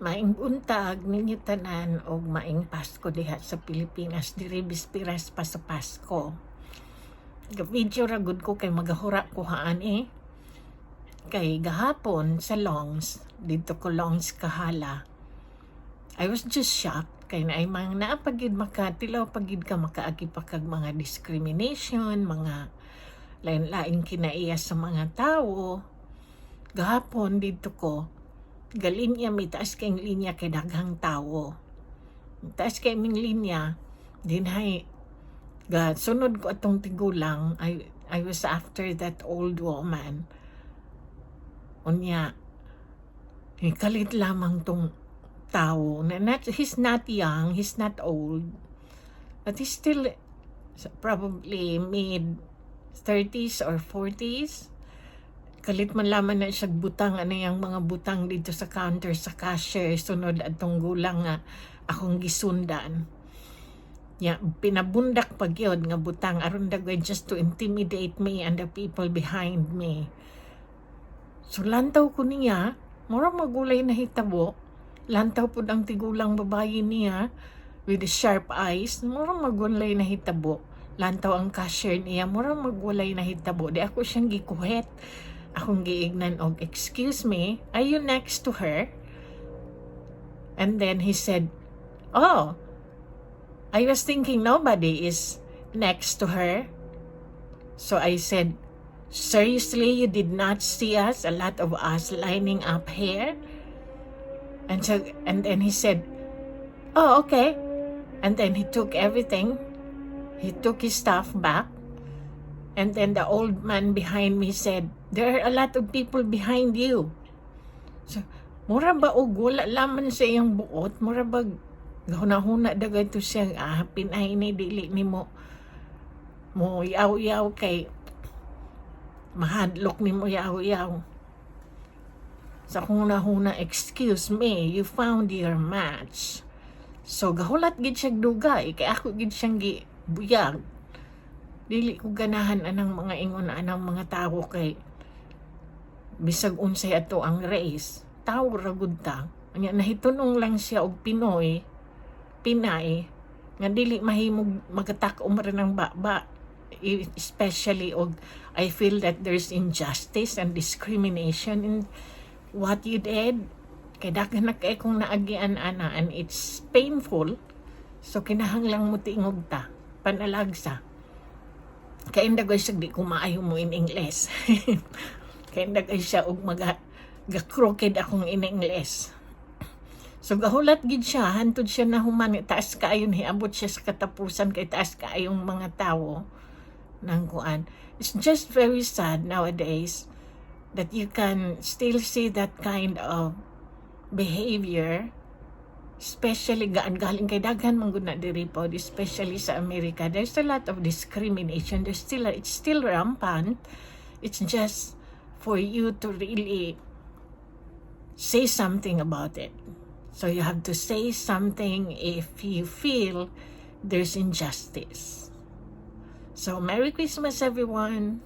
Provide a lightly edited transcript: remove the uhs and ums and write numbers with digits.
Maing buntag ninyo tanan og maing Pasko diha sa Pilipinas, diri bispiras pa sa Pasko. Ga-video ra gud ko kay magahura ko haan Kay gahapon sa Longs, dito ko Longs Kahala. I was just shocked kay naay mga naapagid makatilaw pagid ka makaagi pa kag mga discrimination, mga lain-lain kinaiya sa mga tawo. Gahapon dito ko galinya may taas kayong linya kay daghang tawo. Taas kay ming linya dinhay ga sunod ko atong tigulang. I was after that old woman. Unya kalit lamang tong tao na he's not young, he's not old, but he's still probably mid 30s or 40s. Kalit man laman na siya butang yung mga butang dito sa counter sa cashier sunod atong gulang nga akong gisundan. Pinabundak pag yun nga butang aron dagway just to intimidate me and the people behind me. So lantaw ko niya, mura magulay na hitabo. Lantaw po ang tigulang babae niya with the sharp eyes, mura magulay na hitabo. Lantaw ang cashier niya, mura magulay na hitabo. Di ako siyang gikuhet. Akong giignan og, excuse me, are you next to her? And then he said, oh, I was thinking nobody is next to her. So I said, seriously, you did not see us, a lot of us lining up here? And then he said, oh, okay. And then he took everything. He took his stuff back. And then the old man behind me said, there are a lot of people behind you. So, mura ba og wala laman sa iyang buot? Mura ba huna-huna dagay to siya, pinay ni dili ni mo yaw-yaw kay mahadlok ni mo yaw-yaw. Sa huna-huna, excuse me, you found your match. So, gahulat gid siya dugay, kay ako gid siyang gibuyag. Dili ko ganahan anang mga ingon anang mga tao kay bisag unsay ato ang race. Tao ra gud ta. Anya nahitunong lang siya og Pinay nga dili mahimog magatak-om rin ng baba. Especially og I feel that there's injustice and discrimination in what you did. Kay daghan na kay kung naagian ana and it's painful. So kinahanglang mo tingog ta panalagsa. Kaya indagay siya di kumaayo mo in English. Kaya indagay siya og ga-crooked akong in English. So gahulat gid siya, hantod siya na human, taas kaayon hiabot siya sa katapusan kay taas kaayong mga tawo nang kuan. It's just very sad nowadays that you can still see that kind of behavior. Especially galing kay daghan man gud na diri po, especially sa America. There's a lot of discrimination. It's still rampant. It's just for you to really say something about it. So you have to say something if you feel there's injustice. So Merry Christmas, everyone.